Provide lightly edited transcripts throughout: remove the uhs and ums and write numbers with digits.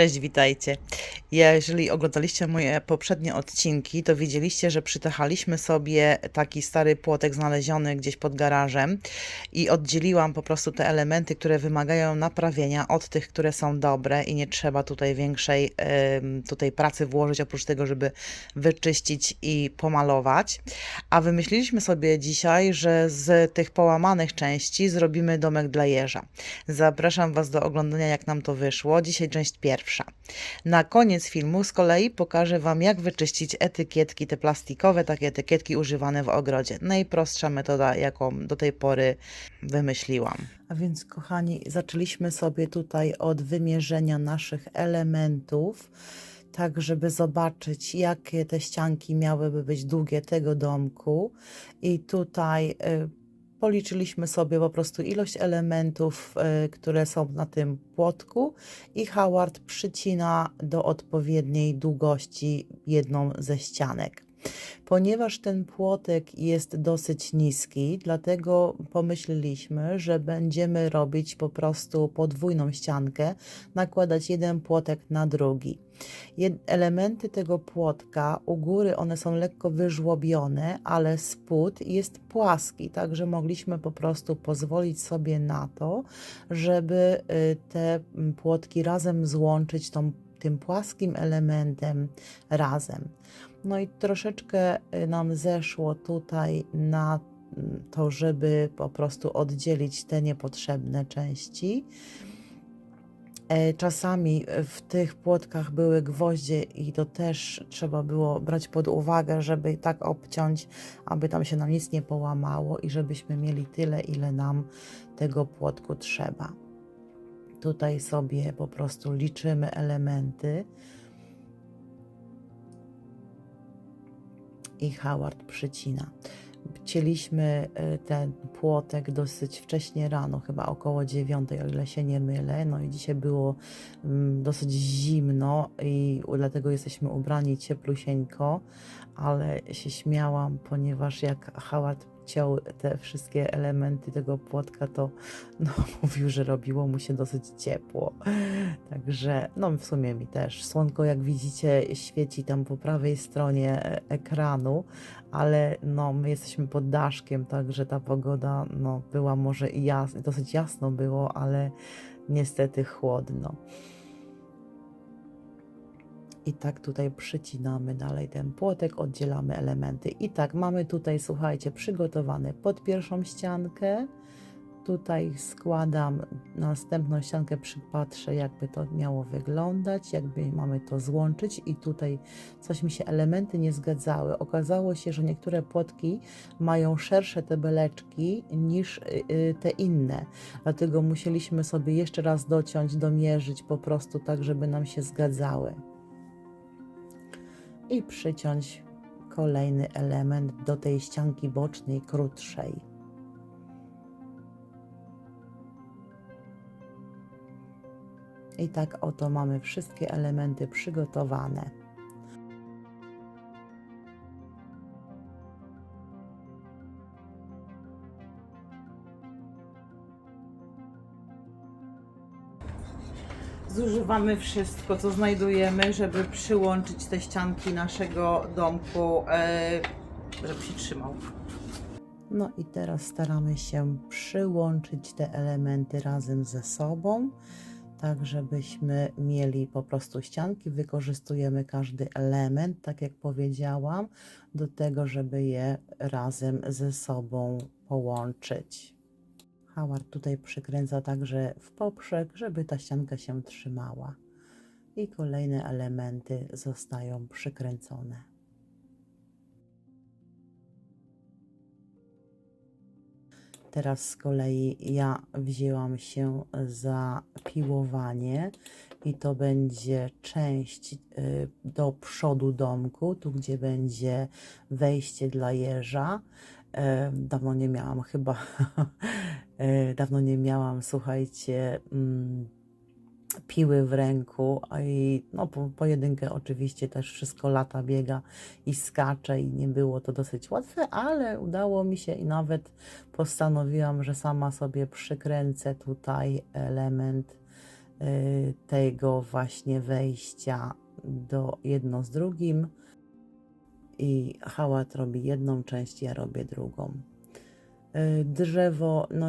Cześć, witajcie. Jeżeli oglądaliście moje poprzednie odcinki, to widzieliście, że przytachaliśmy sobie taki stary płotek znaleziony gdzieś pod garażem i oddzieliłam po prostu te elementy, które wymagają naprawienia od tych, które są dobre i nie trzeba tutaj większej tutaj pracy włożyć, oprócz tego, żeby wyczyścić i pomalować. A wymyśliliśmy sobie dzisiaj, że z tych połamanych części zrobimy domek dla jeża. Zapraszam Was do oglądania, jak nam to wyszło. Dzisiaj część pierwsza. Na koniec filmu z kolei pokażę Wam, jak wyczyścić etykietki, te plastikowe, takie etykietki używane w ogrodzie. Najprostsza metoda, jaką do tej pory wymyśliłam. A więc, kochani, zaczęliśmy sobie tutaj od wymierzenia naszych elementów, tak żeby zobaczyć, jakie te ścianki miałyby być długie tego domku. I tutaj policzyliśmy sobie po prostu ilość elementów, które są na tym płotku i Howard przycina do odpowiedniej długości jedną ze ścianek. Ponieważ ten płotek jest dosyć niski, dlatego pomyśleliśmy, że będziemy robić po prostu podwójną ściankę, nakładać jeden płotek na drugi. Elementy tego płotka u góry one są lekko wyżłobione, ale spód jest płaski, także mogliśmy po prostu pozwolić sobie na to, żeby te płotki razem złączyć tym płaskim elementem razem. No i troszeczkę nam zeszło tutaj na to, żeby po prostu oddzielić te niepotrzebne części. Czasami w tych płotkach były gwoździe i to też trzeba było brać pod uwagę, żeby tak obciąć, aby tam się nam nic nie połamało i żebyśmy mieli tyle, ile nam tego płotku trzeba. Tutaj sobie po prostu liczymy elementy i Howard przycina. Cięliśmy ten płotek dosyć wcześnie rano, chyba około 9, o ile się nie mylę. No i dzisiaj było dosyć zimno i dlatego jesteśmy ubrani cieplusieńko, ale się śmiałam, ponieważ jak Howard ciął te wszystkie elementy tego płotka, to no, mówił, że robiło mu się dosyć ciepło. Także no w sumie mi też. Słonko, jak widzicie, świeci tam po prawej stronie ekranu, ale no my jesteśmy pod daszkiem, także ta pogoda no była może i dosyć jasno było, ale niestety chłodno. I tak tutaj przycinamy dalej ten płotek, oddzielamy elementy. I tak mamy tutaj, słuchajcie, przygotowane pod pierwszą ściankę. Tutaj składam następną ściankę, przypatrzę, jakby to miało wyglądać, jakby mamy to złączyć i tutaj coś mi się elementy nie zgadzały. Okazało się, że niektóre płotki mają szersze te beleczki niż te inne, dlatego musieliśmy sobie jeszcze raz dociąć, domierzyć po prostu tak, żeby nam się zgadzały. I przyciąć kolejny element do tej ścianki bocznej, krótszej. I tak oto mamy wszystkie elementy przygotowane. Zużywamy wszystko, co znajdujemy, żeby przyłączyć te ścianki naszego domku, żeby się trzymał. No i teraz staramy się przyłączyć te elementy razem ze sobą, tak żebyśmy mieli po prostu ścianki. Wykorzystujemy każdy element, tak jak powiedziałam, do tego, żeby je razem ze sobą połączyć. Howard tutaj przykręca także w poprzek, żeby ta ścianka się trzymała. I kolejne elementy zostają przykręcone. Teraz z kolei ja wzięłam się za piłowanie i to będzie część do przodu domku, tu gdzie będzie wejście dla jeża. Dawno nie miałam chyba, dawno nie miałam, słuchajcie, piły w ręku i no, pojedynkę oczywiście też wszystko lata biega i skacze i nie było to dosyć łatwe, ale udało mi się i nawet postanowiłam, że sama sobie przykręcę tutaj element tego właśnie wejścia jedno z drugim i hałat robi jedną część, ja robię drugą. Drzewo, no,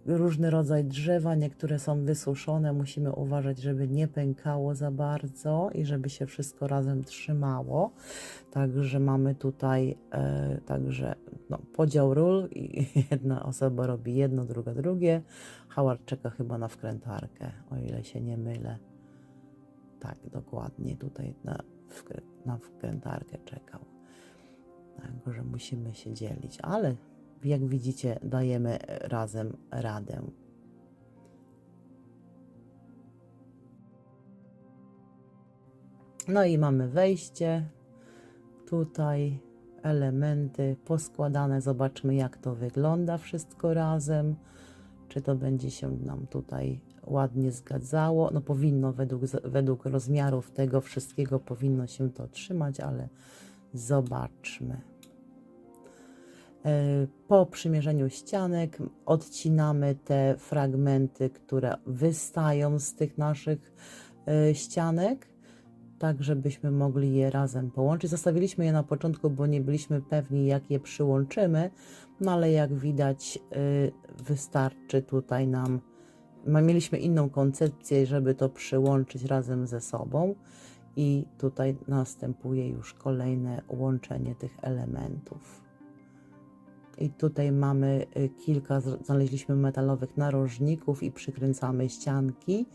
różny rodzaj drzewa, niektóre są wysuszone, musimy uważać, żeby nie pękało za bardzo i żeby się wszystko razem trzymało. Także mamy tutaj podział ról i jedna osoba robi jedno, druga drugie. Howard czeka chyba na wkrętarkę, o ile się nie mylę. Tak, dokładnie tutaj na wkrętarkę czekał. Także musimy się dzielić, ale jak widzicie, dajemy razem radę. No i mamy wejście. Tutaj elementy poskładane. Zobaczmy, jak to wygląda wszystko razem. Czy to będzie się nam tutaj ładnie zgadzało. No powinno, według rozmiarów tego wszystkiego powinno się to trzymać, ale zobaczmy. Po przymierzeniu ścianek odcinamy te fragmenty, które wystają z tych naszych ścianek, tak żebyśmy mogli je razem połączyć. Zostawiliśmy je na początku, bo nie byliśmy pewni, jak je przyłączymy, no ale jak widać, wystarczy tutaj nam. Mieliśmy inną koncepcję, żeby to przyłączyć razem ze sobą i tutaj następuje już kolejne łączenie tych elementów. I tutaj mamy znaleźliśmy metalowych narożników i przykręcamy ścianki.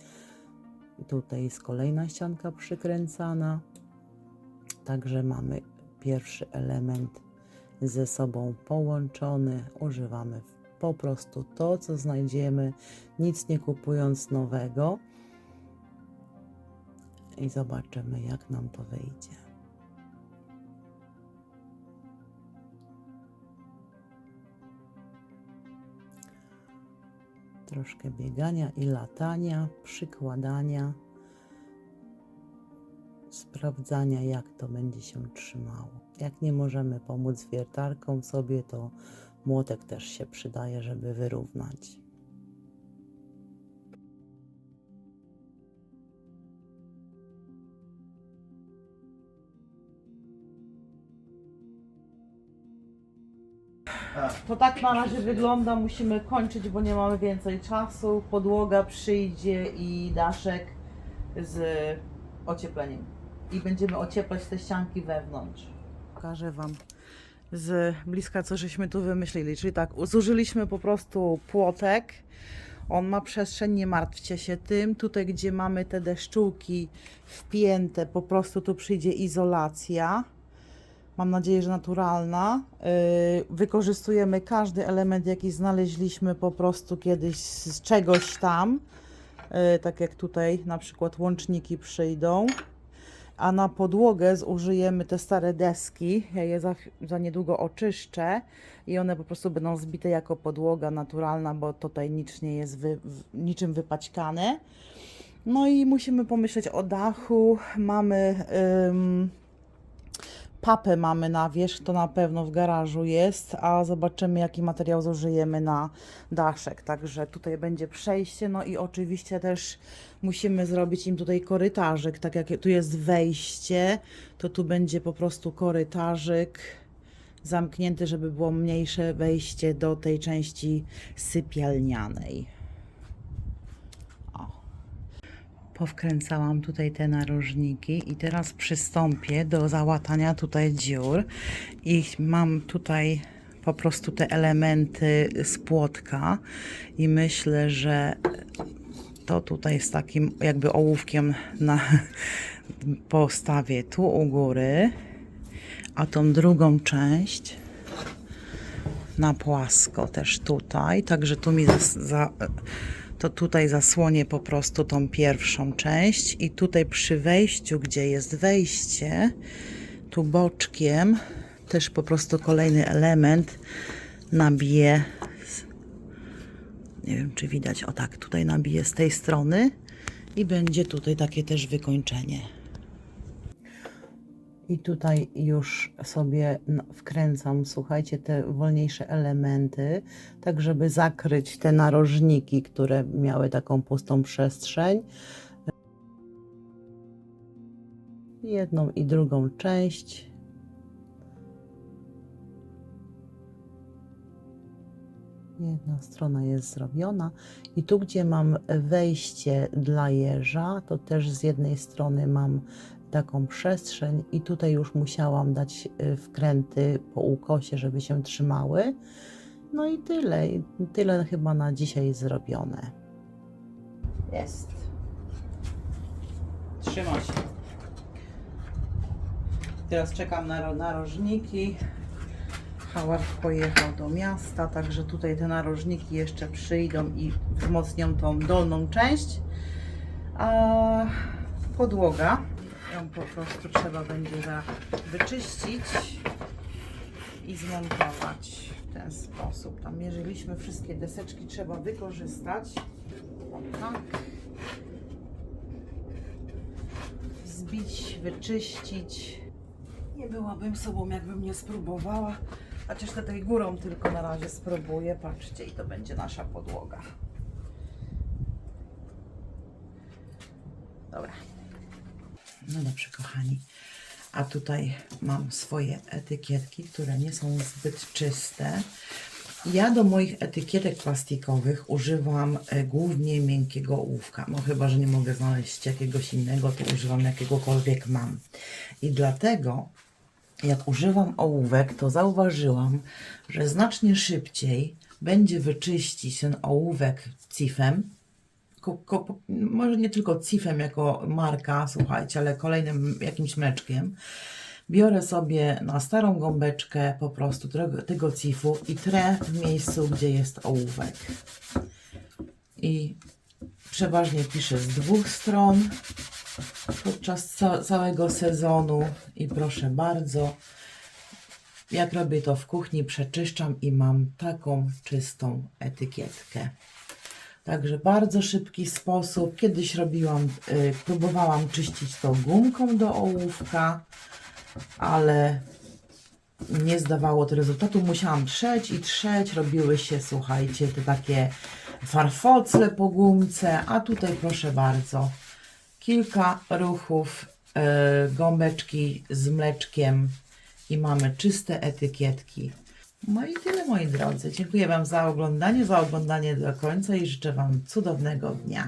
Tutaj jest kolejna ścianka przykręcana. Także mamy pierwszy element ze sobą połączony. Używamy po prostu to, co znajdziemy, nic nie kupując nowego. I zobaczymy, jak nam to wyjdzie. Troszkę biegania i latania, przykładania, sprawdzania, jak to będzie się trzymało. Jak nie możemy pomóc wiertarką sobie, to młotek też się przydaje, żeby wyrównać. To tak na razie wygląda, musimy kończyć, bo nie mamy więcej czasu. Podłoga przyjdzie i daszek z ociepleniem. I będziemy ocieplać te ścianki wewnątrz. Pokażę Wam z bliska, co żeśmy tu wymyślili. Czyli tak, zużyliśmy po prostu płotek. On ma przestrzeń, nie martwcie się tym. Tutaj, gdzie mamy te deszczułki wpięte, po prostu tu przyjdzie izolacja. Mam nadzieję, że naturalna. Wykorzystujemy każdy element, jaki znaleźliśmy po prostu kiedyś z czegoś tam. Tak jak tutaj na przykład łączniki przyjdą. A na podłogę zużyjemy te stare deski. Ja je za niedługo oczyszczę i one po prostu będą zbite jako podłoga naturalna, bo tutaj nic nie jest niczym wypaćkane. No i musimy pomyśleć o dachu. Mamy papę mamy na wierzch, to na pewno w garażu jest, a zobaczymy, jaki materiał zużyjemy na daszek. Także tutaj będzie przejście, no i oczywiście też musimy zrobić im tutaj korytarzyk, tak jak tu jest wejście, to tu będzie po prostu korytarzyk zamknięty, żeby było mniejsze wejście do tej części sypialnianej. Powkręcałam tutaj te narożniki i teraz przystąpię do załatania tutaj dziur i mam tutaj po prostu te elementy z płotka i myślę, że to tutaj z takim jakby ołówkiem postawię tu u góry, a tą drugą część na płasko też tutaj, także tu mi to tutaj zasłonię po prostu tą pierwszą część i tutaj przy wejściu, gdzie jest wejście, tu boczkiem też po prostu kolejny element nabiję. Nie wiem, czy widać, o tak, tutaj nabiję z tej strony i będzie tutaj takie też wykończenie. I tutaj już sobie wkręcam, słuchajcie, te wolniejsze elementy, tak żeby zakryć te narożniki, które miały taką pustą przestrzeń. jedną i drugą część. Jedna strona jest zrobiona i tu, gdzie mam wejście dla jeża, to też z jednej strony mam taką przestrzeń i tutaj już musiałam dać wkręty po ukosie, żeby się trzymały. No i tyle. Tyle chyba na dzisiaj zrobione. Jest. Trzyma się. Teraz czekam na narożniki. Howard pojechał do miasta, także tutaj te narożniki jeszcze przyjdą i wzmocnią tą dolną część. A podłoga, ją po prostu trzeba będzie wyczyścić i zmontować w ten sposób. Tam mierzyliśmy, wszystkie deseczki trzeba wykorzystać. Tak. Zbić, wyczyścić. Nie byłabym sobą, jakbym nie spróbowała. Chociaż tutaj górą tylko na razie spróbuję. Patrzcie, i to będzie nasza podłoga. Dobra. No dobrze, kochani. A tutaj mam swoje etykietki, które nie są zbyt czyste. Ja do moich etykietek plastikowych używam głównie miękkiego ołówka. No chyba, że nie mogę znaleźć jakiegoś innego, to używam jakiegokolwiek mam. I dlatego, jak używam ołówek, to zauważyłam, że znacznie szybciej będzie wyczyścić ten ołówek cifem. Może nie tylko cifem jako marka, słuchajcie, ale kolejnym jakimś mleczkiem. Biorę sobie na starą gąbeczkę po prostu tego cifu i trę w miejscu, gdzie jest ołówek. I przeważnie piszę z dwóch stron podczas całego sezonu i proszę bardzo, jak robię to w kuchni, przeczyszczam i mam taką czystą etykietkę. Także bardzo szybki sposób. Kiedyś próbowałam czyścić to gumką do ołówka, ale nie zdawało to rezultatu. Musiałam trzeć i trzeć. Robiły się, słuchajcie, te takie farfocle po gumce, a tutaj proszę bardzo, kilka ruchów gąbeczki z mleczkiem i mamy czyste etykietki. No i tyle, moi drodzy. Dziękuję Wam za oglądanie do końca i życzę Wam cudownego dnia.